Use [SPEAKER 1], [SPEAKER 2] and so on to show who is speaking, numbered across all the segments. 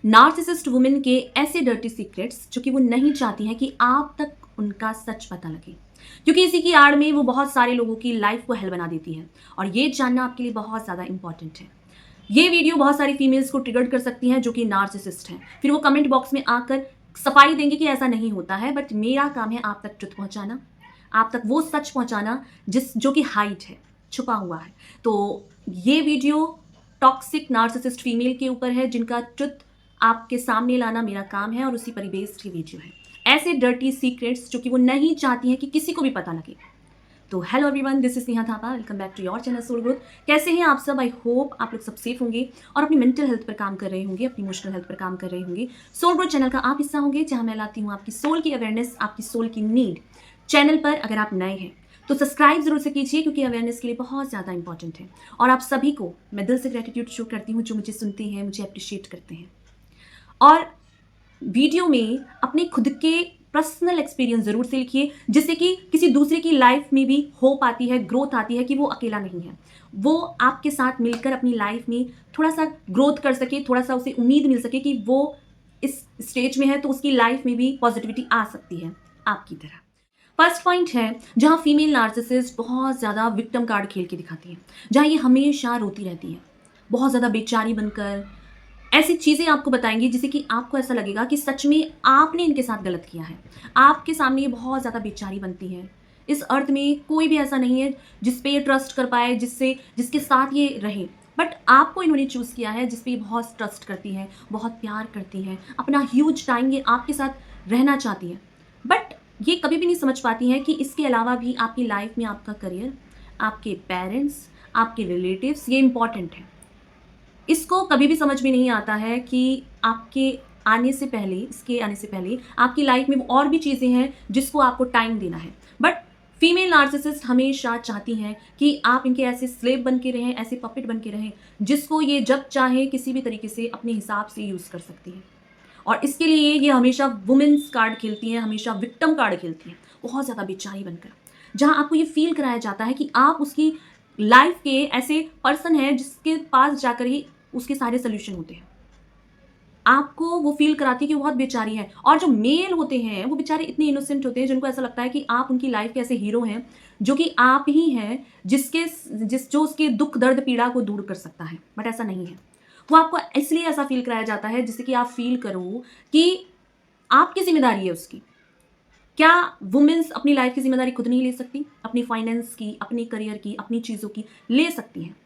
[SPEAKER 1] Narcissist women के ऐसे dirty secrets जो कि वो नहीं चाहती हैं कि आप तक उनका सच पता लगे, क्योंकि इसी की आड़ में वो बहुत सारे लोगों की लाइफ को हेल बना देती है। और ये जानना आपके लिए बहुत ज़्यादा इंपॉर्टेंट है। ये वीडियो बहुत सारी फीमेल्स को ट्रिगर कर सकती हैं जो कि नार्सिसिस्ट हैं। फिर वो कमेंट बॉक्स में आकर सफाई देंगे कि ऐसा नहीं होता है, बट मेरा काम है आप तक ट्रुथ पहुंचाना, आप तक वो सच पहुंचाना जो कि हाइड है, छुपा हुआ है। तो ये वीडियो टॉक्सिक नार्सिसिस्ट फीमेल के ऊपर है जिनका ट्रुथ आपके सामने लाना मेरा काम है, और उसी पर बेस्ड ये वीडियो है। ऐसे डर्टी सीक्रेट्स जो कि वो नहीं चाहती हैं कि किसी को भी पता लगे। तो hello everyone, this is Neha Thapa, welcome back to your channel soul growth. कैसे हैं आप सब? आई होप आप लोग सब सेफ होंगे और अपनी मेंटल हेल्थ पर काम कर रहे होंगे, अपनी इमोशनल हेल्थ पर काम कर रहे होंगे। सोल ग्रोथ चैनल का आप हिस्सा होंगे जहां मैं लाती हूँ आपकी सोल की अवेयरनेस, आपकी सोल की नीड। चैनल पर अगर आप नए हैं तो सब्सक्राइब जरूर से कीजिए, क्योंकि अवेयरनेस के लिए बहुत ज़्यादा इंपॉर्टेंट है। और आप सभी को मैं दिल से ग्रेटिट्यूड शो करती हूँ जो मुझे सुनते हैं, मुझे अप्रिशिएट करते हैं। और वीडियो में अपने खुद के पर्सनल एक्सपीरियंस जरूर से लिखिए, जिससे कि किसी दूसरे की लाइफ में भी होप आती है, ग्रोथ आती है कि वो अकेला नहीं है, वो आपके साथ मिलकर अपनी लाइफ में थोड़ा सा ग्रोथ कर सके, थोड़ा सा उसे उम्मीद मिल सके कि वो इस स्टेज में है तो उसकी लाइफ में भी पॉजिटिविटी आ सकती है आपकी तरह। फर्स्ट पॉइंट है जहां फीमेल नार्सिसिस्ट बहुत ज़्यादा विक्टिम कार्ड खेल के दिखाती है, जहां ये हमेशा रोती रहती है, बहुत ज़्यादा बेचारी बनकर ऐसी चीज़ें आपको बताएंगी जिससे कि आपको ऐसा लगेगा कि सच में आपने इनके साथ गलत किया है। आपके सामने ये बहुत ज़्यादा बेचारी बनती है। इस अर्थ में कोई भी ऐसा नहीं है जिस पे ये ट्रस्ट कर पाए, जिसके साथ ये रहे, बट आपको इन्होंने चूज़ किया है जिस पे ये बहुत ट्रस्ट करती है, बहुत प्यार करती है, अपना ह्यूज टाइम ये आपके साथ रहना चाहती है। बट ये कभी भी नहीं समझ पाती हैं कि इसके अलावा भी आपकी लाइफ में आपका करियर, आपके पेरेंट्स, आपके रिलेटिव्स ये इंपॉर्टेंट है। इसको कभी भी समझ में नहीं आता है कि इसके आने से पहले आपकी लाइफ में वो और भी चीज़ें हैं जिसको आपको टाइम देना है। बट फीमेल नार्सिसिस्ट हमेशा चाहती हैं कि आप इनके ऐसे स्लेव बन के रहें, ऐसे पपेट बन के रहें, जिसको ये जब चाहे किसी भी तरीके से अपने हिसाब से यूज़ कर सकती हैं। और इसके लिए ये हमेशा वुमेन्स कार्ड खेलती हैं, हमेशा विक्टिम कार्ड खेलती हैं, बहुत ज़्यादा बेचारी बनकर, जहाँ आपको ये फील कराया जाता है कि आप उसकी लाइफ के ऐसे पर्सन हैं जिसके पास जाकर ही उसके सारे सोल्यूशन होते हैं। आपको वो फील कराती है कि वो बहुत बेचारी है। और जो मेल होते हैं वो बेचारे इतने इनोसेंट होते हैं जिनको ऐसा लगता है कि आप उनकी लाइफ के ऐसे हीरो हैं जो कि आप ही हैं जो उसके दुख दर्द पीड़ा को दूर कर सकता है। बट ऐसा नहीं है। वो आपको इसलिए ऐसा फील कराया जाता है जिससे कि आप फील करो कि आपकी जिम्मेदारी है उसकी। क्या वुमेन्स अपनी लाइफ की जिम्मेदारी खुद नहीं ले सकती? अपनी फाइनेंस की, अपने करियर की, अपनी चीज़ों की ले सकती हैं।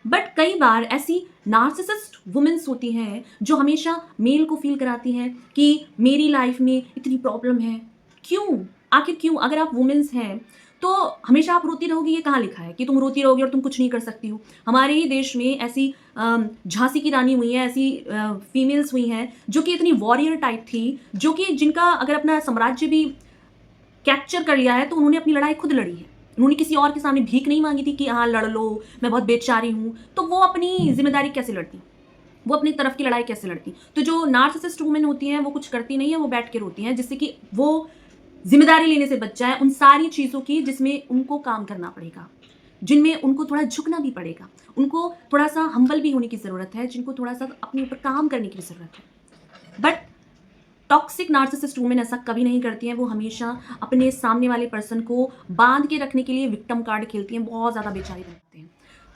[SPEAKER 1] बट कई बार ऐसी नार्सिसिस्ट वुमेन्स होती हैं जो हमेशा मेल को फील कराती हैं कि मेरी लाइफ में इतनी प्रॉब्लम है। क्यों? आखिर क्यों? अगर आप वुमेन्स हैं तो हमेशा आप रोती रहोगी, ये कहाँ लिखा है कि तुम रोती रहोगी और तुम कुछ नहीं कर सकती हो? हमारे ही देश में ऐसी झांसी की रानी हुई हैं, ऐसी फीमेल्स हुई हैं जो कि इतनी वॉरियर टाइप थी, जो कि जिनका अगर अपना साम्राज्य भी कैप्चर कर लिया है तो उन्होंने अपनी लड़ाई खुद लड़ी है। उन्होंने किसी और के सामने भीख नहीं मांगी थी कि हाँ लड़ लो, मैं बहुत बेचारी हूँ। तो वो अपनी जिम्मेदारी कैसे लड़ती? वो अपनी तरफ की लड़ाई कैसे लड़ती? तो जो नार्सिसिस्ट वुमेन होती हैं वो कुछ करती नहीं है, वो बैठ के रोती हैं, जिससे कि वो जिम्मेदारी लेने से बच जाए उन सारी चीज़ों की जिसमें उनको काम करना पड़ेगा, जिनमें उनको थोड़ा झुकना भी पड़ेगा, उनको थोड़ा सा हम्बल भी होने की ज़रूरत है, जिनको थोड़ा सा अपने ऊपर काम करने की ज़रूरत है। बट टॉक्सिक नार्सिसिस्ट वुमेन ऐसा कभी नहीं करती हैं। वो हमेशा अपने सामने वाले पर्सन को बांध के रखने के लिए विक्टिम कार्ड खेलती हैं, बहुत ज़्यादा बेचारी बनते हैं।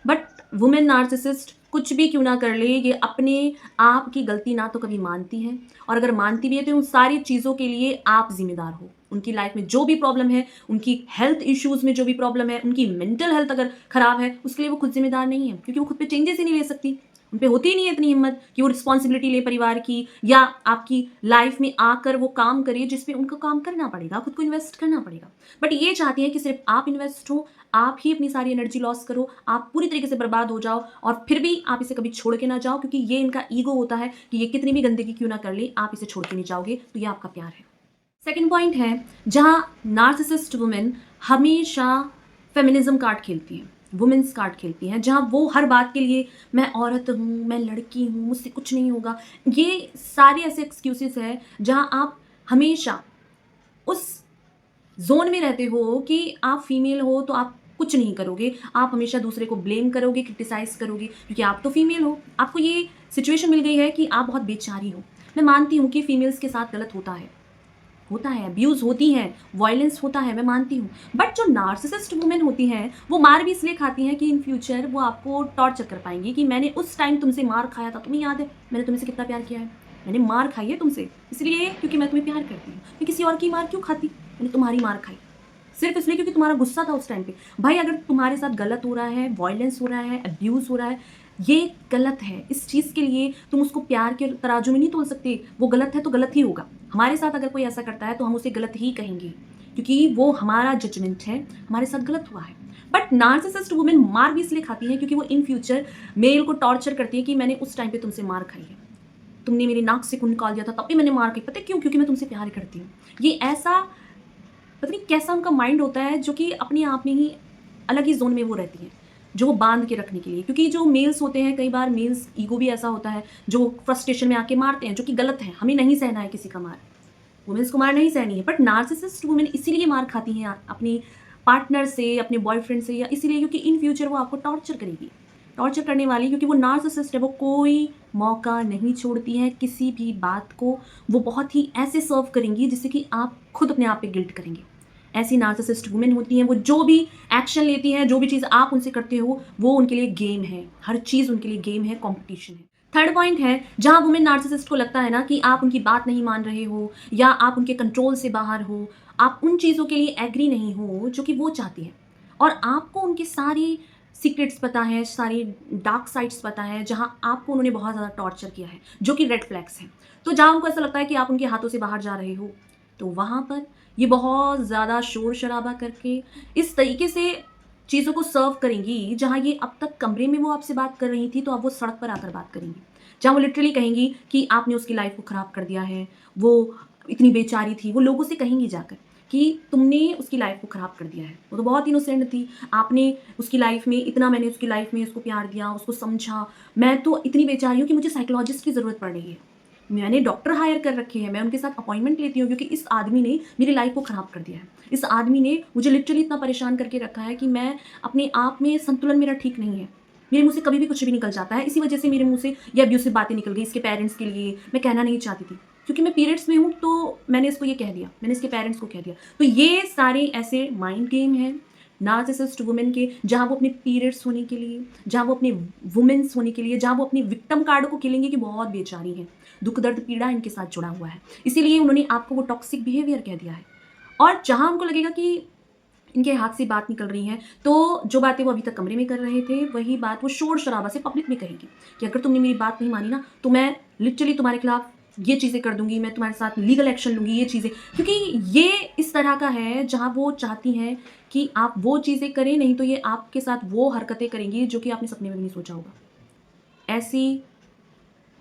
[SPEAKER 1] बट वुमेन नार्सिसिस्ट कुछ भी क्यों ना कर ले, ये अपने आप की गलती ना तो कभी मानती हैं, और अगर मानती भी है तो उन सारी चीज़ों के लिए आप जिम्मेदार हो। उनकी लाइफ में जो भी प्रॉब्लम है, उनकी हेल्थ इश्यूज़ में जो भी प्रॉब्लम है, उनकी मेंटल हेल्थ अगर खराब है, उसके लिए वो खुद जिम्मेदार नहीं है, क्योंकि वो खुद पे चेंजेस ही नहीं ले सकती। उन पे होती ही नहीं है इतनी हिम्मत कि वो रिस्पॉन्सिबिलिटी ले परिवार की, या आपकी लाइफ में आकर वो काम करे जिस पे उनको काम करना पड़ेगा, खुद को इन्वेस्ट करना पड़ेगा। बट ये चाहती हैं कि सिर्फ आप इन्वेस्ट हो, आप ही अपनी सारी एनर्जी लॉस करो, आप पूरी तरीके से बर्बाद हो जाओ, और फिर भी आप इसे कभी छोड़ के ना जाओ, क्योंकि ये इनका ईगो होता है कि ये कितनी भी गंदगी क्यों ना कर ले, आप इसे छोड़ के नहीं जाओगे, तो ये आपका प्यार है। सेकेंड पॉइंट है जहां नार्सिसिस्ट वुमेन हमेशा फेमिनिज्म कार्ड खेलती हैं, वुमेन्स कार्ड खेलती हैं, जहां वो हर बात के लिए मैं औरत हूँ, मैं लड़की हूँ, मुझसे कुछ नहीं होगा। ये सारे ऐसे एक्सक्यूजेस है जहां आप हमेशा उस जोन में रहते हो कि आप फीमेल हो तो आप कुछ नहीं करोगे, आप हमेशा दूसरे को ब्लेम करोगे, क्रिटिसाइज करोगे, क्योंकि आप तो फीमेल हो। आपको ये सिचुएशन मिल गई है कि आप बहुत बेचारी हो। मैं मानती हूँ कि फीमेल्स के साथ गलत होता है, अब्यूज़ होती हैं, वायलेंस होता है, मैं मानती हूँ। बट जो नार्सिसिस्ट वुमेन होती हैं, वो मार भी इसलिए खाती हैं कि इन फ्यूचर वो आपको टॉर्चर कर पाएँगी कि मैंने उस टाइम तुमसे मार खाया था, तुम्हें याद है? मैंने तुमसे कितना प्यार किया है। मैंने मार खाई है तुमसे, इसलिए क्योंकि मैं तुम्हें प्यार करती हूँ। मैं किसी और की मार क्यों खाती? मैंने तुम्हारी मार खाई। सिर्फ़ इसलिए क्योंकि तुम्हारा गुस्सा था उस टाइम पे। भाई अगर तुम्हारे साथ गलत हो रहा है, वायलेंस हो रहा है, अब्यूज़ हो रहा है, ये गलत है। इस चीज़ के लिए तुम उसको प्यार के तराजू में नहीं तोल सकते। वो गलत है तो गलत ही होगा। हमारे साथ अगर कोई ऐसा करता है तो हम उसे गलत ही कहेंगे, क्योंकि वो हमारा जजमेंट है, हमारे साथ गलत हुआ है। बट नार्सिसिस्ट वुमेन मार भी इसलिए खाती हैं क्योंकि वो इन फ्यूचर मेल को टॉर्चर करती है कि मैंने उस टाइम पे तुमसे मार खाई है। तुमने मेरी नाक से खून निकाल दिया था तब भी मैंने मार खाई। पता है क्यों? क्योंकि मैं तुमसे प्यार करती हूँ। ये ऐसा पता नहीं कैसा उनका माइंड होता है जो कि अपने आप में ही अलग ही ज़ोन में वो रहती हैं, जो वो बाँध के रखने के लिए। क्योंकि जो मेल्स होते हैं कई बार मेल्स ईगो भी ऐसा होता है जो फ्रस्ट्रेशन में आके मारते हैं, जो कि गलत है। हमें नहीं सहना है किसी का मार। वुमेन्स को मार नहीं सहनी है। बट नार्सिसिस्ट वुमेन इसीलिए मार खाती हैं अपनी पार्टनर से, अपने बॉयफ्रेंड से, या इसीलिए क्योंकि इन फ्यूचर वो आपको टॉर्चर करेगी। टॉर्चर करने वाली, क्योंकि वो नार्सिसिस्ट है, वो कोई मौका नहीं छोड़ती है किसी भी बात को। वो बहुत ही ऐसे सर्व करेंगी जिससे कि आप खुद अपने आप पे गिल्ट करेंगे। ऐसी नार्सिसिस्ट वुमेन होती हैं, वो जो भी एक्शन लेती हैं, जो भी चीज़ आप उनसे करते हो, वो उनके लिए गेम है। हर चीज़ उनके लिए गेम है, कॉम्पिटिशन है। थर्ड पॉइंट है, जहाँ वुमेन नार्सिसिस्ट को लगता है ना कि आप उनकी बात नहीं मान रहे हो या आप उनके कंट्रोल से बाहर हो, आप उन चीज़ों के लिए एग्री नहीं हो जो कि वो चाहती हैं, और आपको उनकी सारी सीक्रेट्स पता है, सारी डार्क साइड्स पता है, जहाँ आपको उन्होंने बहुत ज़्यादा टॉर्चर किया है, जो कि रेड फ्लैग्स हैं। तो जहाँ उनको ऐसा लगता है कि आप उनके हाथों से बाहर जा रहे हो, तो वहाँ पर ये बहुत ज़्यादा शोर-शराबा करके इस तरीके से चीज़ों को सर्व करेंगी, जहाँ ये अब तक कमरे में वो आपसे बात कर रही थी, तो अब वो सड़क पर आकर बात करेंगी। जहाँ वो लिटरली कहेंगी कि आपने उसकी लाइफ़ को ख़राब कर दिया है, वो इतनी बेचारी थी। वो लोगों से कहेंगी जाकर कि तुमने उसकी लाइफ़ को ख़राब कर दिया है। वो तो बहुत इनोसेंट थी, आपने उसकी लाइफ़ में इतना मैंने उसकी लाइफ़ में उसको प्यार दिया, उसको समझा। मैं तो इतनी बेचारी हूँ कि मुझे साइकोलॉजिस्ट की ज़रूरत पड़ रही है। मैंने डॉक्टर हायर कर रखे हैं, मैं उनके साथ अपॉइंटमेंट लेती हूँ क्योंकि इस आदमी ने मेरी लाइफ़ को ख़राब कर दिया है। इस आदमी ने मुझे लिटरली इतना परेशान करके रखा है कि मैं अपने आप में संतुलन मेरा ठीक नहीं है। मेरे मुँह से कभी भी कुछ भी निकल जाता है। इसी वजह से मेरे मुँह से ये अब्यूसिव बातें निकल गई इसके पेरेंट्स के लिए। मैं कहना नहीं चाहती थी। क्योंकि मैं पीरियड्स में हूँ तो मैंने इसको ये कह दिया, मैंने इसके पेरेंट्स को कह दिया। तो ये सारे ऐसे माइंड गेम हैं नार्सिसिस्ट वुमेन के, जहाँ वो अपने पीरियड्स होने के लिए, जहाँ वो अपने वुमेन्स होने के लिए, जहाँ वो अपनी विक्टिम कार्ड को खेलेंगे कि बहुत बेचारी हैं। दुःख दर्द पीड़ा इनके साथ जुड़ा हुआ है। इसीलिए उन्होंने आपको वो टॉक्सिक बिहेवियर कह दिया है। और जहाँ उनको लगेगा कि इनके हाथ से बात निकल रही है, तो जो बातें वो अभी तक कमरे में कर रहे थे, वही बात वो शोर-शराबा से पब्लिक में कहेंगी कि अगर तुमने मेरी बात नहीं मानी ना, तो मैं लिटरली तुम्हारे खिलाफ ये चीज़ें कर दूँगी, मैं तुम्हारे साथ लीगल एक्शन लूँगी, ये चीज़ें। क्योंकि ये इस तरह का है जहाँ वो चाहती हैं कि आप वो चीज़ें करें, नहीं तो ये आपके साथ वो हरकतें करेंगी जो कि आपने सपने में भी नहीं सोचा होगा। ऐसी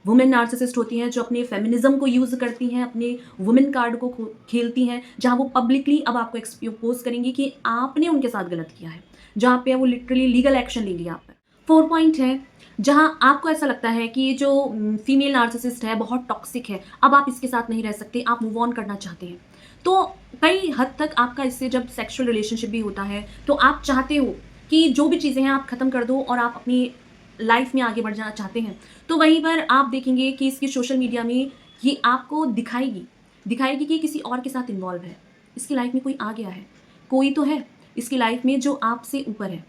[SPEAKER 1] वुमेन नार्सिसिस्ट होती हैं जो अपने फेमिनिज्म को यूज़ करती हैं, अपने वुमेन कार्ड को खेलती हैं, जहाँ वो पब्लिकली अब आपको एक्सपोज़ करेंगी कि आपने उनके साथ गलत किया है, जहाँ पे वो लिटरली लीगल एक्शन लेंगी आप पर। 4 पॉइंट है, जहाँ आपको ऐसा लगता है कि ये जो फीमेल नार्सिसिस्ट है बहुत टॉक्सिक है, अब आप इसके साथ नहीं रह सकते, आप मूव ऑन करना चाहते हैं। तो कई हद तक आपका इससे जब सेक्सुअल रिलेशनशिप भी होता है, तो आप चाहते हो कि जो भी चीज़ें हैं आप ख़त्म कर दो और आप अपनी लाइफ़ में आगे बढ़ जाना चाहते हैं। तो वहीं पर आप देखेंगे कि इसकी सोशल मीडिया में ये आपको दिखाएगी कि किसी और के साथ इन्वॉल्व है। इसकी लाइफ़ में कोई आ गया है, कोई तो है इसकी लाइफ़ में जो आपसे ऊपर है।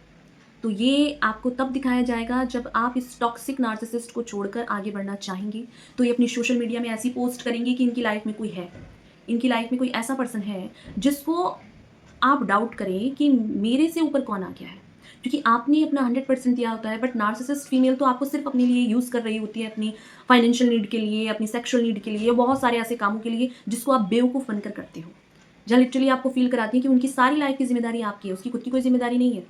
[SPEAKER 1] तो ये आपको तब दिखाया जाएगा जब आप इस टॉक्सिक नार्सिसिस्ट को छोड़कर आगे बढ़ना चाहेंगे। तो ये अपनी सोशल मीडिया में ऐसी पोस्ट करेंगे कि इनकी लाइफ़ में कोई है। इनकी लाइफ़ में कोई ऐसा पर्सन है जिसको आप डाउट करें कि मेरे से ऊपर कौन आ गया है। क्योंकि आपने अपना 100% दिया होता है, बट नार्सिसिस्ट फीमेल तो आपको सिर्फ अपने लिए यूज़ कर रही होती है, अपनी फाइनेंशियल नीड के लिए, अपनी सेक्सुअल नीड के लिए, बहुत सारे ऐसे कामों के लिए जिसको आप बेवकूफ़ बनकर करते हो। जहाँ लिटरली आपको फ़ील कराती है कि उनकी सारी लाइफ़ की ज़िम्मेदारी आपकी है, उसकी खुद की कोई ज़िम्मेदारी नहीं है।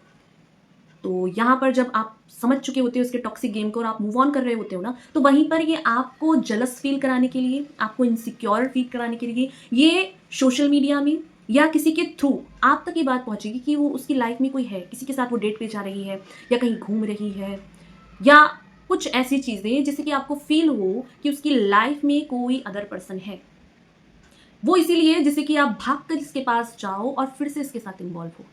[SPEAKER 1] तो यहाँ पर जब आप समझ चुके होते हो उसके टॉक्सिक गेम को और आप मूव ऑन कर रहे होते हो ना, तो वहीं पर ये आपको जेलस फ़ील कराने के लिए, आपको इनसिक्योर फ़ील कराने के लिए, ये सोशल मीडिया में या किसी के थ्रू आप तक ये बात पहुँचेगी कि वो उसकी लाइफ़ में कोई है, किसी के साथ वो डेट पे जा रही है या कहीं घूम रही है, या कुछ ऐसी चीज़ें जिससे कि आपको फ़ील हो कि उसकी लाइफ़ में कोई अदर पर्सन है। वो इसीलिए जिससे कि आप भागकर इसके पास जाओ और फिर से इसके साथ इन्वॉल्व हो।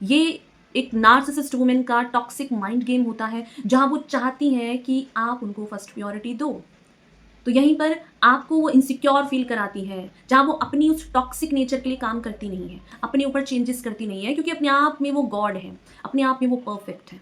[SPEAKER 1] ये एक नार्सिसिस्ट वुमेन का टॉक्सिक माइंड गेम होता है, जहाँ वो चाहती हैं कि आप उनको फर्स्ट प्रायोरिटी दो। तो यहीं पर आपको वो इनसिक्योर फ़ील कराती है, जहाँ वो अपनी उस टॉक्सिक नेचर के लिए काम करती नहीं है, अपने ऊपर चेंजेस करती नहीं है, क्योंकि अपने आप में वो गॉड है, अपने आप में वो परफेक्ट है।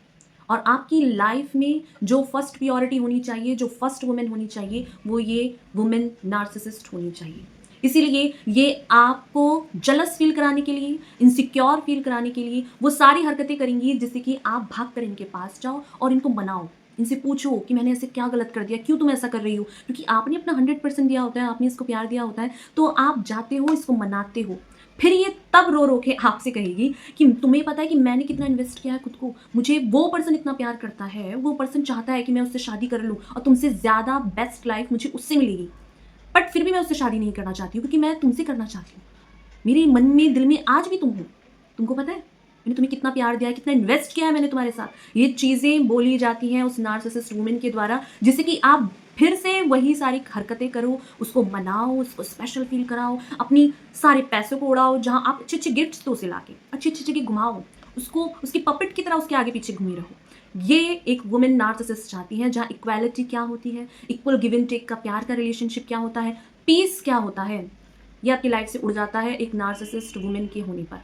[SPEAKER 1] और आपकी लाइफ़ में जो फर्स्ट प्रायोरिटी होनी चाहिए, जो फर्स्ट वुमन होनी चाहिए, वो ये वुमन नार्सिसिस्ट होनी चाहिए। इसीलिए ये आपको जेलस फ़ील कराने के लिए, इनसिक्योर फ़ील कराने के लिए वो सारी हरकतें करेंगी, जिससे कि आप भाग कर इनके पास जाओ और इनको मनाओ। इनसे पूछो कि मैंने ऐसे क्या गलत कर दिया, क्यों तुम ऐसा कर रही हो? क्योंकि आपने अपना 100% दिया होता है, आपने इसको प्यार दिया होता है, तो आप जाते हो, इसको मनाते हो। फिर ये तब रो-रो के आपसे कहेगी कि तुम्हें पता है कि मैंने कितना इन्वेस्ट किया है खुद को, मुझे वो पर्सन इतना प्यार करता है, वो पर्सन चाहता है कि मैं उससे शादी कर लूँ और तुमसे ज़्यादा बेस्ट लाइफ़ मुझे उससे मिलेगी। बट फिर भी मैं उससे शादी नहीं करना चाहती हूँ, क्योंकि मैं तुमसे करना चाहती हूँ। मेरे मन में, दिल में आज भी तुम हो। तुमको पता है मैंने तुम्हें कितना प्यार दिया है, कितना इन्वेस्ट किया है मैंने तुम्हारे साथ। ये चीज़ें बोली जाती हैं उस नार्सिसिस्ट वुमन के द्वारा, जिससे कि आप फिर से वही सारी हरकतें करो, उसको मनाओ, उसको स्पेशल फ़ील कराओ, अपनी सारे पैसों को उड़ाओ, जहाँ आप अच्छे-अच्छे गिफ्ट्स दो उसे लाके, अच्छी-अच्छी जगह घुमाओ, उसको उसकी पपेट की तरह उसके आगे-पीछे घूमे रहो। ये एक वुमन नार्सिसिस्ट चाहती है, जहाँ इक्वालिटी क्या होती है, इक्वल गिव एंड टेक का प्यार का रिलेशनशिप क्या होता है, पीस क्या होता है, ये आपकी लाइफ से उड़ जाता है एक नार्सिसिस्ट वुमन के होने पर।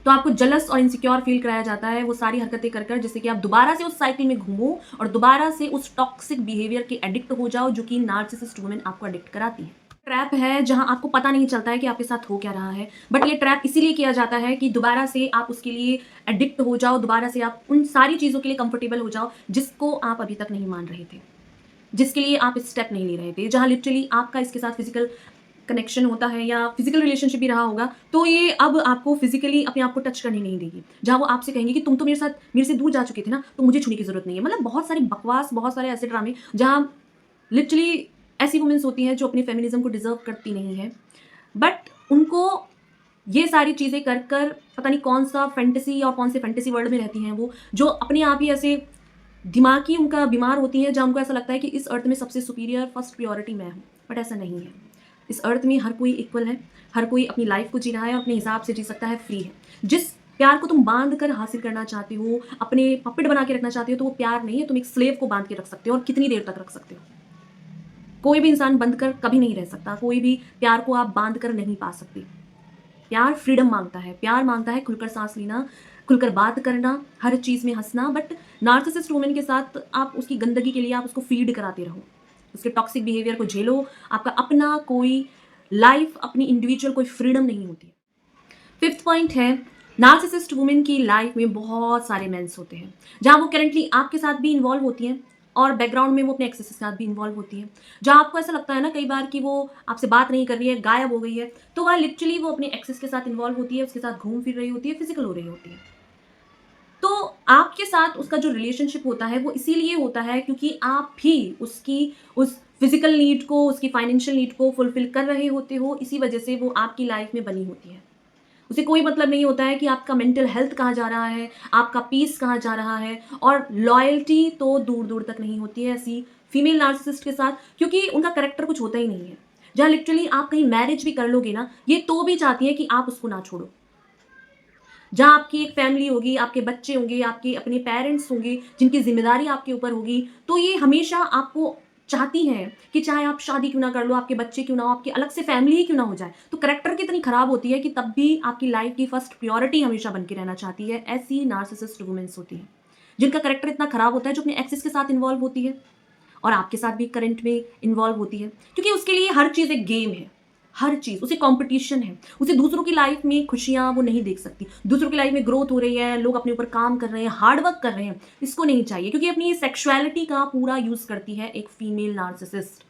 [SPEAKER 1] तो आपको जेलस और इनसिक्योर फील कराया जाता है वो सारी हरकतें कर कर, जिससे कि आप दोबारा से उस साइकिल में घूमो और दोबारा से उस टॉक्सिक बिहेवियर के एडिक्ट हो जाओ, जो कि नार्सिसिस्ट वुमन आपको एडिक्ट कराती है। ट्रैप है जहां आपको पता नहीं चलता है कि आपके साथ हो क्या रहा है, बट ये ट्रैप इसीलिए किया जाता है कि दोबारा से आप उसके लिए एडिक्ट हो जाओ, दोबारा से आप उन सारी चीज़ों के लिए कंफर्टेबल हो जाओ जिसको आप अभी तक नहीं मान रहे थे, जिसके लिए आप स्टेप नहीं ले रहे थे, जहाँ लिटरली आपका इसके साथ फिजिकल कनेक्शन होता है या फिजिकल रिलेशनशिप भी रहा होगा, तो ये अब आपको फिजिकली अपने आप को टच करने नहीं देगी। जहाँ वो आपसे कहेंगे कि तुम तो मेरे से दूर जा चुके थे ना, तो मुझे छूने की ज़रूरत नहीं है। मतलब बहुत सारी बकवास, बहुत सारे ऐसे ड्रामे, जहाँ लिटरली ऐसी वुमेन्स होती हैं जो अपने फेमिनिज़्म को डिज़र्व करती नहीं हैं। बट उनको ये सारी चीज़ें कर कर पता नहीं कौन-सा फैंटेसी और कौन से फैंटेसी वर्ल्ड में रहती हैं वो, जो अपने आप ही ऐसे दिमागी उनका बीमार होती हैं, जहाँ उनको ऐसा लगता है कि इस अर्थ में सबसे सुपीरियर फर्स्ट प्रायोरिटी मैं हूँ। बट ऐसा नहीं है। इस अर्थ में हर कोई इक्वल है, हर कोई अपनी लाइफ को जी रहा है और अपने हिसाब से जी सकता है, फ्री है। जिस प्यार को तुम बांध कर हासिल करना चाहते हो, अपने पपेट बना के रखना चाहते हो, तो वो प्यार नहीं है। तुम एक स्लेव को बांध के रख सकते हो और कितनी देर तक रख सकते हो। कोई भी इंसान बंध कर कभी नहीं रह सकता, कोई भी प्यार को आप बांध कर नहीं पा सकते। प्यार फ्रीडम मांगता है, प्यार मांगता है खुलकर सांस लेना, खुलकर बात करना, हर चीज़ में हंसना। बट नार्सिसिस्ट वुमन के साथ आप उसकी गंदगी के लिए आप उसको फीड कराते रहो, उसके टॉक्सिक बिहेवियर को झेलो। आपका अपना कोई लाइफ, अपनी इंडिविजुअल कोई फ्रीडम नहीं होती है। फिफ्थ पॉइंट है, नार्सिसिस्ट वुमेन की लाइफ में बहुत सारे मेंस होते हैं, जहाँ वो करेंटली आपके साथ भी इन्वॉल्व होती हैं और बैकग्राउंड में वो अपने एक्सेस के साथ भी इन्वॉल्व होती हैं। जहाँ आपको ऐसा लगता है ना कई बार कि वो आपसे बात नहीं कर रही है, गायब हो गई है, तो वह लिटरली वो अपने एक्सेस के साथ इन्वॉल्व होती है, उसके साथ घूम फिर रही होती है, फिजिकल हो रही होती है। तो आपके साथ उसका जो रिलेशनशिप होता है वो इसीलिए होता है क्योंकि आप भी उसकी उस फिजिकल नीड को, उसकी फाइनेंशियल नीड को फुलफिल कर रहे होते हो। इसी वजह से वो आपकी लाइफ में बनी होती है। उसे कोई मतलब नहीं होता है कि आपका मेंटल हेल्थ कहाँ जा रहा है, आपका पीस कहाँ जा रहा है। और लॉयल्टी तो दूर दूर तक नहीं होती है ऐसी फीमेल नार्सिसिस्ट के साथ, क्योंकि उनका करेक्टर कुछ होता ही नहीं है। जहाँ लिटरली आप कहीं मैरिज भी कर लोगे ना, ये तो भी चाहती है कि आप उसको ना छोड़ो। जहाँ आपकी एक फैमिली होगी, आपके बच्चे होंगे, आपके अपने पेरेंट्स होंगे, जिनकी ज़िम्मेदारी आपके ऊपर होगी, तो ये हमेशा आपको चाहती हैं कि चाहे आप शादी क्यों ना कर लो, आपके बच्चे क्यों ना हो, आपकी अलग से फैमिली ही क्यों ना हो जाए, तो करैक्टर कितनी खराब होती है कि तब भी आपकी लाइफ की फर्स्ट प्रायोरिटी हमेशा बन के रहना चाहती है। ऐसी नार्सिसिस्ट वुमेन्स होती हैं, जिनका करैक्टर इतना खराब होता है, जो अपने एक्सेस के साथ इन्वॉल्व होती है और आपके साथ भी करंट में इन्वॉल्व होती है, क्योंकि उसके लिए हर चीज़ एक गेम है। हर चीज़ उसे कंपटीशन है, उसे दूसरों की लाइफ में खुशियाँ वो नहीं देख सकती। दूसरों की लाइफ में ग्रोथ हो रही है, लोग अपने ऊपर काम कर रहे हैं, हार्ड वर्क कर रहे हैं, इसको नहीं चाहिए, क्योंकि अपनी सेक्सुअलिटी का पूरा यूज़ करती है एक फीमेल नार्सिसिस्ट,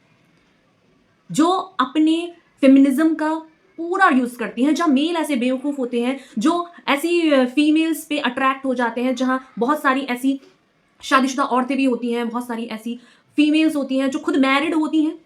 [SPEAKER 1] जो अपने फेमिनिज्म का पूरा यूज़ करती हैं। जहाँ मेल ऐसे बेवकूफ़ होते हैं जो ऐसी फीमेल्स पे अट्रैक्ट हो जाते हैं, जहाँ बहुत सारी ऐसी शादीशुदा औरतें भी होती हैं, बहुत सारी ऐसी फीमेल्स होती हैं जो खुद मैरिड होती हैं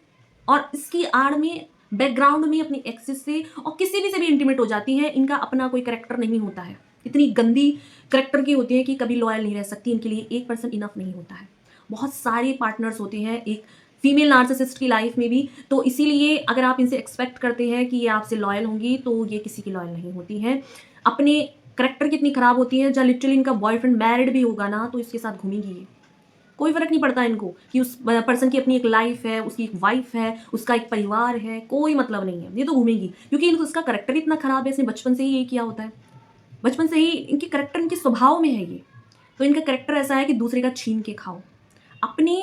[SPEAKER 1] और इसकी आड़ में बैकग्राउंड में अपनी एक्सेस से और किसी भी से भी इंटीमेट हो जाती हैं। इनका अपना कोई करैक्टर नहीं होता है, इतनी गंदी करैक्टर की होती है कि कभी लॉयल नहीं रह सकती। इनके लिए एक पर्सन इनफ नहीं होता है, बहुत सारे पार्टनर्स होते हैं एक फीमेल नार्सिसिस्ट की लाइफ में भी। तो इसीलिए अगर आप इनसे एक्सपेक्ट करते हैं कि ये आपसे लॉयल होंगी, तो ये किसी की लॉयल नहीं होती हैं। अपने करेक्टर कितनी खराब होती है, जहाँ लिटरली इनका बॉयफ्रेंड मैरिड भी होगा ना तो इसके साथ घूमेगी ये। कोई फ़र्क नहीं पड़ता इनको कि उस पर्सन की अपनी एक लाइफ है, उसकी एक वाइफ है, उसका एक परिवार है, कोई मतलब नहीं है, ये तो घूमेगी क्योंकि इनको उसका करेक्टर इतना खराब है, इसने बचपन से ही ये किया होता है। बचपन से ही इनके करेक्टर, इनके स्वभाव में है ये। तो इनका करेक्टर ऐसा है कि दूसरे का छीन के खाओ। अपनी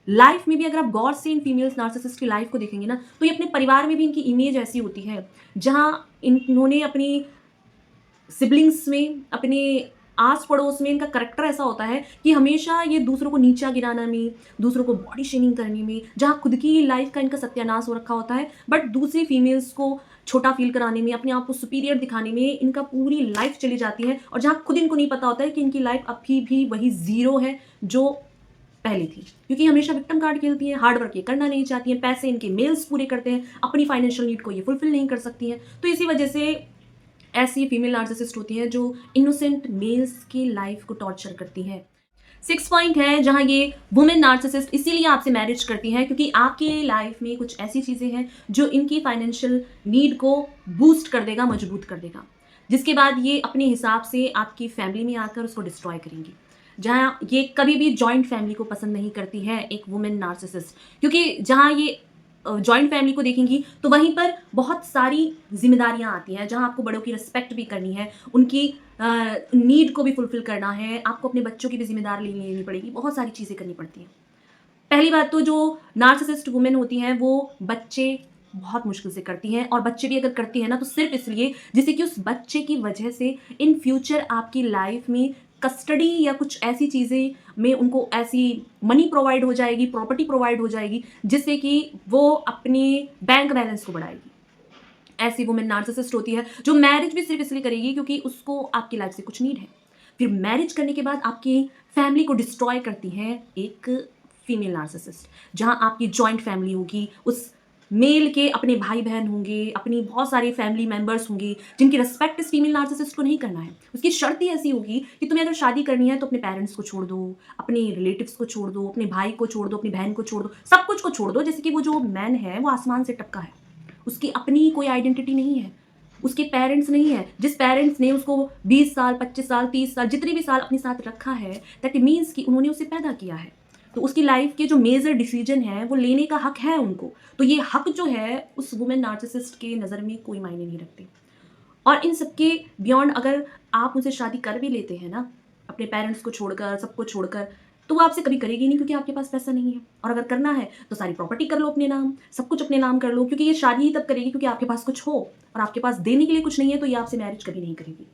[SPEAKER 1] लाइफ में भी अगर आप गौर से इन फीमेल्स नार्सिसिस्ट की लाइफ को देखेंगे ना, तो ये अपने परिवार में भी इनकी इमेज ऐसी होती है, जहाँ इन्होंने अपनी सिबलिंग्स में, अपने आस पड़ोस में इनका करेक्टर ऐसा होता है कि हमेशा ये दूसरों को नीचा गिराना में, दूसरों को बॉडी शेमिंग करने में, जहाँ खुद की लाइफ का इनका सत्यानाश हो रखा होता है, बट दूसरी फीमेल्स को छोटा फील कराने में, अपने आप को सुपीरियर दिखाने में इनका पूरी लाइफ चली जाती है। और जहाँ खुद इनको नहीं पता होता है कि इनकी लाइफ अभी भी वही ज़ीरो है जो पहले थी, क्योंकि हमेशा विक्टिम कार्ड खेलती हैं, हार्ड वर्क ये करना नहीं चाहती हैं, पैसे इनके मेल्स पूरे करते हैं, अपनी फाइनेंशियल नीड को ये फुलफिल नहीं कर सकती हैं। तो इसी वजह से ऐसी फीमेल नार्सिसिस्ट होती हैं जो इनोसेंट मेल्स की लाइफ को टॉर्चर करती हैं। 6 पॉइंट है जहां ये वुमेन नार्सिसिस्ट इसीलिए आपसे मैरिज करती हैं क्योंकि आपकी लाइफ में कुछ ऐसी चीज़ें हैं जो इनकी फाइनेंशियल नीड को बूस्ट कर देगा, मजबूत कर देगा, जिसके बाद ये अपने हिसाब से आपकी फैमिली में आकर उसको डिस्ट्रॉय करेंगी। जहाँ ये कभी भी जॉइंट फैमिली को पसंद नहीं करती है एक वुमेन नार्सिसिस्ट, क्योंकि जहाँ ये जॉइंट फैमिली को देखेंगी तो वहीं पर बहुत सारी जिम्मेदारियां आती हैं, जहां आपको बड़ों की रिस्पेक्ट भी करनी है, उनकी नीड को भी फुलफिल करना है, आपको अपने बच्चों की भी जिम्मेदारी लेनी पड़ेगी, बहुत सारी चीज़ें करनी पड़ती हैं। पहली बात तो जो नार्सिसिस्ट वुमेन होती हैं वो बच्चे बहुत मुश्किल से करती हैं, और बच्चे भी अगर करती हैं ना तो सिर्फ इसलिए जिससे कि उस बच्चे की वजह से इन फ्यूचर आपकी लाइफ में कस्टडी या कुछ ऐसी चीज़ें में उनको ऐसी मनी प्रोवाइड हो जाएगी, प्रॉपर्टी प्रोवाइड हो जाएगी, जिससे कि वो अपने बैंक बैलेंस को बढ़ाएगी। ऐसी वुमेन नार्सिसिस्ट होती है जो मैरिज भी सिर्फ इसलिए करेगी क्योंकि उसको आपकी लाइफ से कुछ नीड है। फिर मैरिज करने के बाद आपकी फैमिली को डिस्ट्रॉय करती है एक फीमेल नार्सिसिस्ट, जहां आपकी जॉइंट फैमिली होगी, उस मेल के अपने भाई बहन होंगे, अपनी बहुत सारे फैमिली मेंबर्स होंगे जिनकी रिस्पेक्ट इस फीमेल नार्सिसिस्ट को नहीं करना है। उसकी शर्त ही ऐसी होगी कि तुम्हें अगर शादी करनी है तो अपने पेरेंट्स को छोड़ दो, अपने रिलेटिव्स को छोड़ दो, अपने भाई को छोड़ दो, अपनी बहन को छोड़ दो, सब कुछ को छोड़ दो। जैसे कि वो जो मैन है वो आसमान से टपका है, उसकी अपनी कोई आइडेंटिटी नहीं है, उसके पेरेंट्स नहीं है। जिस पेरेंट्स ने उसको 20 साल, 25 साल, 30 साल, जितने भी साल अपने साथ रखा है, दैट मीन्स कि उन्होंने उसे पैदा किया है, तो उसकी लाइफ के जो मेजर डिसीजन है वो लेने का हक है उनको। तो ये हक जो है उस वुमेन नार्सिसिस्ट के नज़र में कोई मायने नहीं रखते। और इन सबके बियॉन्ड अगर आप उनसे शादी कर भी लेते हैं ना, अपने पेरेंट्स को छोड़कर, सबको छोड़कर, तो वो आपसे कभी करेगी नहीं क्योंकि आपके पास पैसा नहीं है। और अगर करना है तो सारी प्रॉपर्टी कर लो अपने नाम, सब कुछ अपने नाम कर लो, क्योंकि ये शादी ही तब करेगी क्योंकि आपके पास कुछ हो, और आपके पास देने के लिए कुछ नहीं है तो ये आपसे मैरिज कभी नहीं करेगी।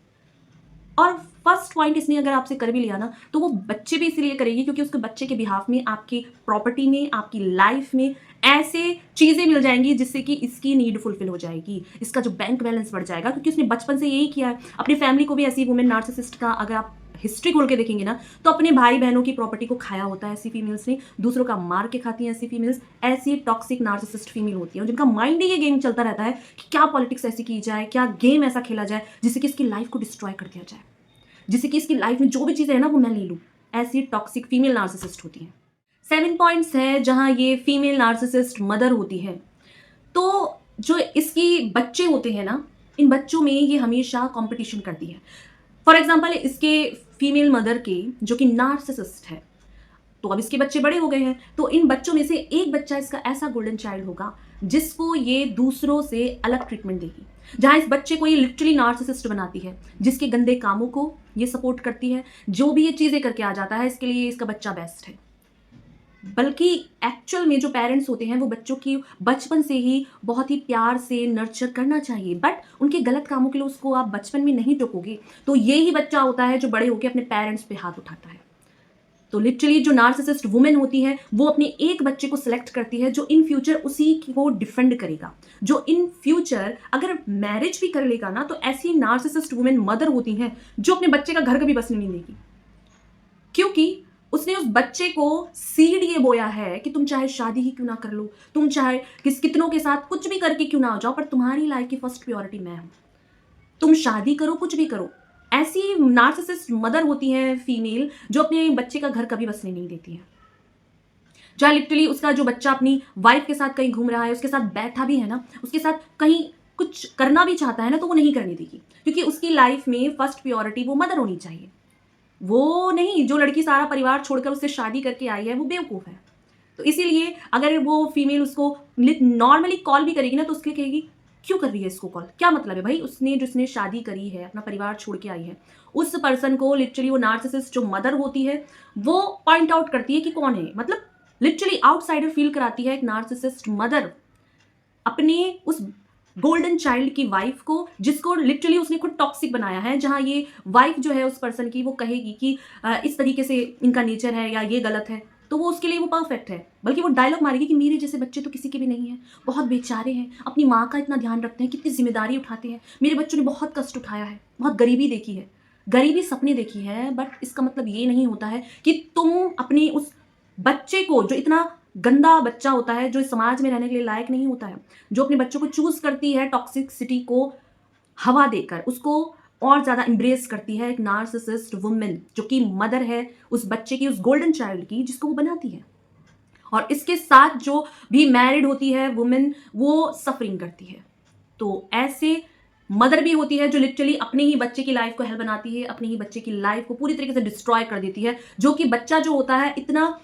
[SPEAKER 1] और फर्स्ट पॉइंट इसने अगर आपसे कर भी लिया ना तो वो बच्चे भी इसीलिए करेगी क्योंकि उसके बच्चे के बिहाफ में, आपकी प्रॉपर्टी में, आपकी लाइफ में ऐसे चीज़ें मिल जाएंगी जिससे कि इसकी नीड फुलफिल हो जाएगी, इसका जो बैंक बैलेंस बढ़ जाएगा, क्योंकि उसने बचपन से यही किया है। अपनी फैमिली को भी ऐसी वुमेन नार्सिसिस्ट का अगर आप हिस्ट्री खोल के देखेंगे ना तो अपने भाई बहनों की प्रॉपर्टी को खाया होता है ऐसी फीमेल्स ने, दूसरों का मार के खाती हैं ऐसी फीमेल्स। ऐसी टॉक्सिक नार्सिसिस्ट फीमेल होती हैं जिनका माइंड ही ये गेम चलता रहता है कि क्या पॉलिटिक्स ऐसी की जाए, क्या गेम ऐसा खेला जाए जिससे कि इसकी लाइफ को डिस्ट्रॉय कर दिया जाए, जिससे कि इसकी लाइफ में जो भी चीज़ें है ना वो मैं ले लूँ। ऐसी टॉक्सिक फीमेल नार्सिसिस्ट होती हैं। 7 पॉइंट्स है जहाँ ये फीमेल नार्सिसिस्ट मदर होती है। तो जो इसकी बच्चे होते हैं ना, इन बच्चों में ये हमेशा कंपटीशन करती है। फॉर एग्जाम्पल इसके फीमेल मदर के जो कि नार्सिसिस्ट है, तो अब इसके बच्चे बड़े हो गए हैं, तो इन बच्चों में से एक बच्चा इसका ऐसा गोल्डन चाइल्ड होगा जिसको ये दूसरों से अलग ट्रीटमेंट देगी, जहां इस बच्चे को ये लिटरली नार्सिसिस्ट बनाती है, जिसके गंदे कामों को ये सपोर्ट करती है, जो भी ये चीज़ें करके आ जाता है इसके लिए इसका बच्चा बेस्ट है। बल्कि एक्चुअल में जो पेरेंट्स होते हैं वो बच्चों की बचपन से ही बहुत ही प्यार से नर्चर करना चाहिए, बट उनके गलत कामों के लिए उसको आप बचपन में नहीं टोकोगे तो ये ही बच्चा होता है जो बड़े होकर अपने पेरेंट्स पे हाथ उठाता है। तो लिटरली जो नार्सिसिस्ट वुमेन होती है वो अपने एक बच्चे को सिलेक्ट करती है जो इन फ्यूचर उसी को डिफेंड करेगा, जो इन फ्यूचर अगर मैरिज भी कर लेगा ना तो ऐसी नार्सिसिस्ट वुमेन मदर होती हैं जो अपने बच्चे का घर कभी बसने नहीं देगी, क्योंकि उसने उस बच्चे को सीड ये बोया है कि तुम चाहे शादी ही क्यों ना कर लो, तुम चाहे कितनों के साथ कुछ भी करके क्यों ना हो जाओ, पर तुम्हारी लाइफ की फर्स्ट प्रायोरिटी मैं हूं। तुम शादी करो, कुछ भी करो। ऐसी नार्सिसिस्ट मदर होती हैं फीमेल जो अपने बच्चे का घर कभी बसने नहीं देती है, जहाँ लिटरली उसका जो बच्चा अपनी वाइफ के साथ कहीं घूम रहा है, उसके साथ बैठा भी है ना, उसके साथ कहीं कुछ करना भी चाहता है ना तो वो नहीं करने देगी, क्योंकि उसकी लाइफ में फर्स्ट प्रायोरिटी वो मदर होनी चाहिए। वो नहीं, जो लड़की सारा परिवार छोड़कर उससे शादी करके आई है वो बेवकूफ़ है। तो इसीलिए अगर वो फीमेल उसको नॉर्मली कॉल भी करेगी ना तो उसके लिए कहेगी क्यों कर रही है इसको कॉल, क्या मतलब है भाई, उसने जिसने शादी करी है, अपना परिवार छोड़ के आई है, उस पर्सन को लिटरली वो नार्सिसिस्ट जो मदर होती है वो पॉइंट आउट करती है कि कौन है, मतलब लिटरली आउटसाइडर फील कराती है एक नार्सिसिस्ट मदर अपने उस गोल्डन चाइल्ड की वाइफ को, जिसको लिटरली उसने खुद टॉक्सिक बनाया है, जहां ये वाइफ जो है उस पर्सन की वो कहेगी कि इस तरीके से इनका नेचर है या ये गलत है, तो वो उसके लिए वो परफेक्ट है, बल्कि वो डायलॉग मारेगी कि मेरे जैसे बच्चे तो किसी के भी नहीं हैं, बहुत बेचारे हैं, अपनी माँ का इतना ध्यान रखते हैं, कितनी जिम्मेदारी उठाते हैं, मेरे बच्चों ने बहुत कष्ट उठाया है, बहुत गरीबी देखी है, गरीबी सपने देखी है, बट इसका मतलब ये नहीं होता है कि तुम अपने उस बच्चे को, जो इतना गंदा बच्चा होता है, जो इस समाज में रहने के लिए लायक नहीं होता है, जो अपने बच्चों को चूज करती है टॉक्सिसिटी को हवा देकर, उसको और ज़्यादा एम्ब्रेस करती है एक नार्सिसिस्ट वुमेन, जो कि मदर है उस बच्चे की, उस गोल्डन चाइल्ड की, जिसको वो बनाती है। और इसके साथ जो भी मैरिड होती है वुमेन, वो सफरिंग करती है। तो ऐसे मदर भी होती है जो लिटरली अपने ही बच्चे की लाइफ को हेल बनाती है, अपने ही बच्चे की लाइफ को पूरी तरीके से डिस्ट्रॉय कर देती है, जो कि बच्चा जो होता है इतना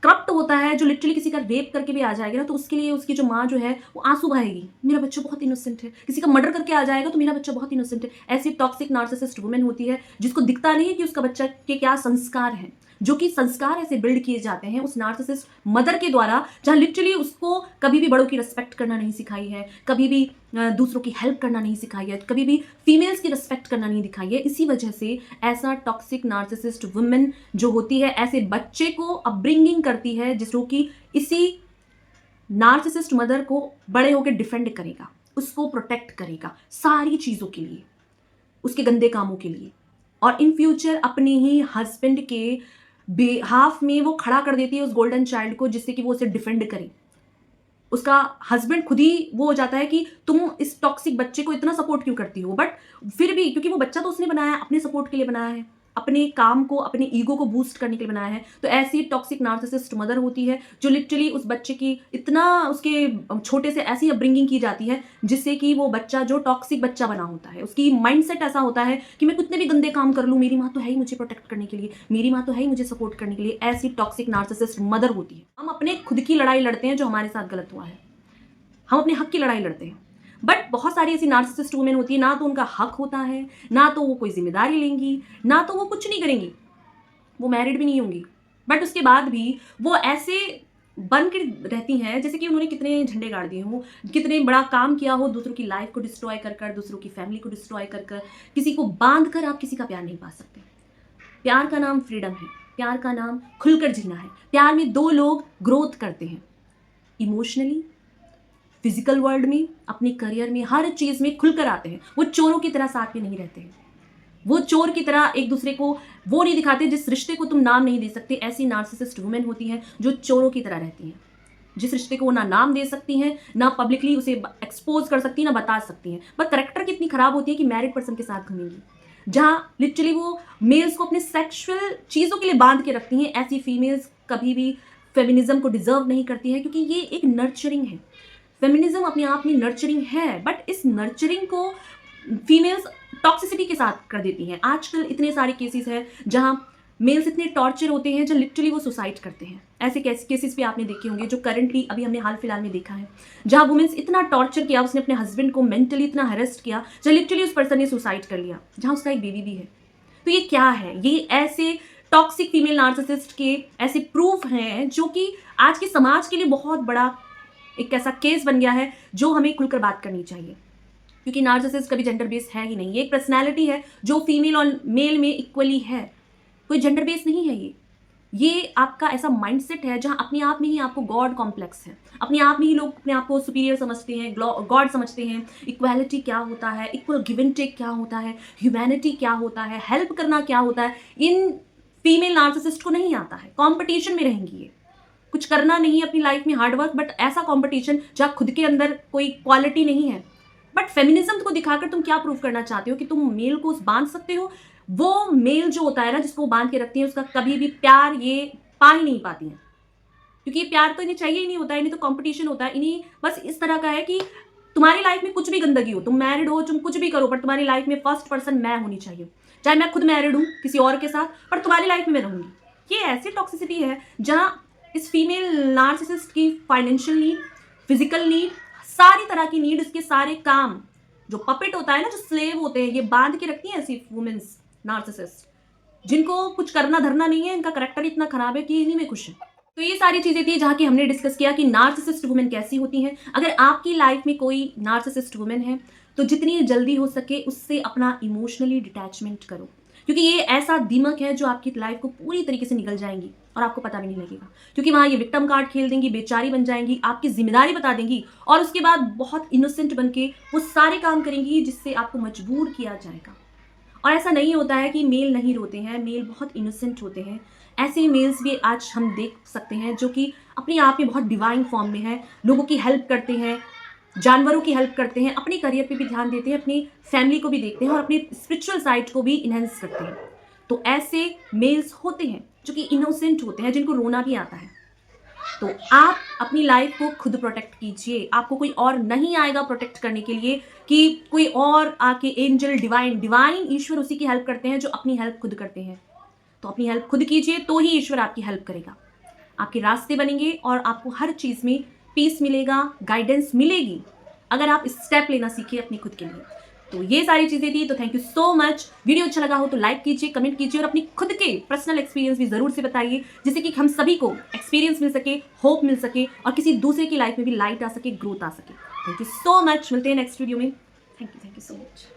[SPEAKER 1] करप्ट होता है, जो लिटरली किसी का रेप करके भी आ जाएगा ना तो उसके लिए उसकी जो माँ जो है वो आंसू बहाएगी, मेरा बच्चा बहुत इनोसेंट है, किसी का मर्डर करके आ जाएगा तो मेरा बच्चा बहुत इनोसेंट है। ऐसी टॉक्सिक नार्सिसिस्ट वुमेन होती है जिसको दिखता नहीं है कि उसका बच्चा के क्या संस्कार हैं, जो कि संस्कार ऐसे बिल्ड किए जाते हैं उस नार्सिसिस्ट मदर के द्वारा, जहाँ लिटरली उसको कभी भी बड़ों की रिस्पेक्ट करना नहीं सिखाई है, कभी भी दूसरों की हेल्प करना नहीं सिखाई है, कभी भी फीमेल्स की रिस्पेक्ट करना नहीं दिखाई है। इसी वजह से ऐसा टॉक्सिक नार्सिसिस्ट वुमेन जो होती है ऐसे बच्चे को अपब्रिंगिंग करती है, जिसको कि इसी नार्सिसिस्ट मदर को बड़े होकर डिफेंड करेगा, उसको प्रोटेक्ट करेगा सारी चीज़ों के लिए, उसके गंदे कामों के लिए, और इन फ्यूचर अपने ही हस्बैंड के बेहाफ में वो खड़ा कर देती है उस गोल्डन चाइल्ड को, जिससे कि वो उसे डिफेंड करे। उसका हस्बैंड खुद ही वो हो जाता है कि तुम इस टॉक्सिक बच्चे को इतना सपोर्ट क्यों करती हो, बट फिर भी क्योंकि वो बच्चा तो उसने बनाया है, अपने सपोर्ट के लिए बनाया है, अपने काम को, अपने ईगो को बूस्ट करने के लिए बनाया है। तो ऐसी टॉक्सिक नार्सिसिस्ट मदर होती है जो लिटरली उस बच्चे की इतना, उसके छोटे से ऐसी अपब्रिंगिंग की जाती है जिससे कि वो बच्चा जो टॉक्सिक बच्चा बना होता है, उसकी माइंडसेट ऐसा होता है कि मैं कितने भी गंदे काम कर लूँ, मेरी माँ तो है ही मुझे प्रोटेक्ट करने के लिए, मेरी माँ तो है ही मुझे सपोर्ट करने के लिए। ऐसी टॉक्सिक नार्सिसिस्ट मदर होती है। हम अपने खुद की लड़ाई लड़ते हैं जो हमारे साथ गलत हुआ है, हम अपने हक की लड़ाई लड़ते हैं, बट बहुत सारी ऐसी नार्सिसिस्ट वुमेन होती है, ना तो उनका हक होता है, ना तो वो कोई जिम्मेदारी लेंगी, ना तो वो कुछ नहीं करेंगी, वो मैरिड भी नहीं होंगी, बट उसके बाद भी वो ऐसे बन के रहती हैं जैसे कि उन्होंने कितने झंडे गाड़ दिए हों, कितने बड़ा काम किया हो, दूसरों की लाइफ को डिस्ट्रॉय कर कर, दूसरों की फैमिली को डिस्ट्रॉय कर कर, किसी को बांध कर आप किसी का प्यार नहीं पा सकते। प्यार का नाम फ्रीडम है, प्यार का नाम खुलकर जीना है। प्यार में दो लोग ग्रोथ करते हैं, इमोशनली, फिजिकल वर्ल्ड में, अपने करियर में, हर चीज़ में खुलकर आते हैं। वो चोरों की तरह साथ में नहीं रहते हैं, वो चोर की तरह एक दूसरे को वो नहीं दिखाते जिस रिश्ते को तुम नाम नहीं दे सकते। ऐसी नार्सिसिस्ट वुमेन होती हैं जो चोरों की तरह रहती हैं, जिस रिश्ते को वो ना नाम दे सकती हैं, ना पब्लिकली उसे एक्सपोज कर सकती हैं, ना बता सकती हैं, बट करेक्टर कितनी खराब होती है कि मैरिड पर्सन के साथ घूमेंगी, जहाँ लिटरली वो मेल्स को अपने सेक्सुअल चीज़ों के लिए बांध के रखती हैं। ऐसी फीमेल्स कभी भी फेमिनिज्म को डिजर्व नहीं करती है, क्योंकि ये एक नर्चरिंग है। फेमिनिज्म अपने आप में नर्चरिंग है, बट इस नर्चरिंग को फीमेल्स टॉक्सिसिटी के साथ कर देती हैं। आजकल इतने सारे केसेस हैं जहां मेल्स इतने टॉर्चर होते हैं जो लिटरली वो सुसाइड करते हैं। ऐसे केसेस भी आपने देखे होंगे जो करंटली अभी हमने हाल फिलहाल में देखा है, जहां वुमेन्स इतना टॉर्चर किया, उसने अपने हस्बैंड को मेंटली इतना हरेस्ट किया, जो लिटरली उस पर्सन ने सुसाइड कर लिया, जहां उसका एक बेबी भी है। तो ये क्या है? ये ऐसे टॉक्सिक फीमेल नार्सिसिस्ट के ऐसे प्रूफ हैं जो कि आज के समाज के लिए बहुत बड़ा एक ऐसा केस बन गया है जो हमें खुलकर बात करनी चाहिए, क्योंकि नार्सिसिस्ट कभी जेंडर बेस है ही नहीं। ये एक पर्सनैलिटी है जो फीमेल और मेल में इक्वली है, कोई जेंडर बेस नहीं है। ये आपका ऐसा माइंडसेट है जहां अपने आप में ही आपको गॉड कॉम्प्लेक्स है, अपने आप में ही लोग अपने आप को सुपीरियर समझते हैं, गॉड समझते हैं। इक्वालिटी क्या होता है, इक्वल गिव एंड टेक क्या होता है, ह्यूमैनिटी क्या होता है, हेल्प करना क्या होता है, इन फीमेल नार्सिसिस्ट को नहीं आता है। कॉम्पिटिशन में रहेंगी ये, कुछ करना नहीं है अपनी लाइफ में हार्डवर्क, बट ऐसा कंपटीशन जहाँ खुद के अंदर कोई क्वालिटी नहीं है। बट फेमिनिज्म को दिखाकर तुम क्या प्रूव करना चाहते हो कि तुम मेल को बांध सकते हो? वो मेल जो होता है ना, जिसको बांध के रखती है, उसका कभी भी प्यार ये पा ही नहीं पाती हैं, क्योंकि प्यार तो इन्हें चाहिए ही नहीं होता है, इन्हें तो कंपटीशन होता है। इन्हें बस इस तरह का है कि तुम्हारी लाइफ में कुछ भी गंदगी हो, तुम मैरिड हो, तुम कुछ भी करो, पर तुम्हारी लाइफ में फर्स्ट पर्सन मैं होनी चाहिए। चाहे मैं खुद मैरिड हूँ किसी और के साथ, पर तुम्हारी लाइफ में मैं रहूंगी। ये ऐसी टॉक्सिसिटी है जहां इस फीमेल नार्सिसिस्ट की फाइनेंशियल नीड, फिजिकल नीड, सारी तरह की नीड, उसके सारे काम, जो पपेट होता है ना, जो स्लेव होते हैं, ये बांध के रखती हैं ऐसी वुमेन्स नार्सिसिस्ट, जिनको कुछ करना धरना नहीं है, इनका करेक्टर इतना खराब है कि इन्हीं में खुश है। तो ये सारी चीजें थी जहाँ की हमने डिस्कस किया कि नार्सिसिस्ट वुमेन कैसी होती हैं। अगर आपकी लाइफ में कोई नार्सिसिस्ट वुमेन है तो जितनी जल्दी हो सके उससे अपना इमोशनली डिटैचमेंट करो, क्योंकि ये ऐसा दिमक है जो आपकी लाइफ को पूरी तरीके से निगल जाएंगी और आपको पता भी नहीं लगेगा, क्योंकि वहाँ ये विक्टिम कार्ड खेल देंगी, बेचारी बन जाएंगी, आपकी जिम्मेदारी बता देंगी और उसके बाद बहुत इनोसेंट बन के वो सारे काम करेंगी जिससे आपको मजबूर किया जाएगा। और ऐसा नहीं होता है कि मेल नहीं रोते हैं, मेल बहुत इनोसेंट होते हैं। ऐसे मेल्स भी आज हम देख सकते हैं जो कि अपने आप में बहुत डिवाइन फॉर्म में है, लोगों की हेल्प करते हैं, जानवरों की हेल्प करते हैं, अपने करियर पे भी ध्यान देते हैं, अपनी फैमिली को भी देखते हैं और अपनी स्पिरिचुअल साइड को भी इन्हेंस करते हैं। तो ऐसे मेल्स होते हैं जो कि इनोसेंट होते हैं, जिनको रोना भी आता है। तो आप अपनी लाइफ को खुद प्रोटेक्ट कीजिए, आपको कोई और नहीं आएगा प्रोटेक्ट करने के लिए कि कोई और आके एंजल, डिवाइन ईश्वर उसी की हेल्प करते हैं जो अपनी हेल्प खुद करते हैं। तो अपनी हेल्प खुद कीजिए तो ही ईश्वर आपकी हेल्प करेगा, आपके रास्ते बनेंगे और आपको हर चीज़ में पीस मिलेगा, गाइडेंस मिलेगी, अगर आप स्टेप लेना सीखिए अपनी खुद के लिए। तो ये सारी चीज़ें थी। तो thank you so much. Video अच्छा लगा हो तो लाइक कीजिए, कमेंट कीजिए और अपनी खुद के पर्सनल एक्सपीरियंस भी ज़रूर से बताइए, जिससे कि हम सभी को एक्सपीरियंस मिल सके, होप मिल सके और किसी दूसरे की लाइफ में भी लाइट आ सके, ग्रोथ आ सके। Thank you so much. मिलते हैं नेक्स्ट वीडियो में। Thank you so much.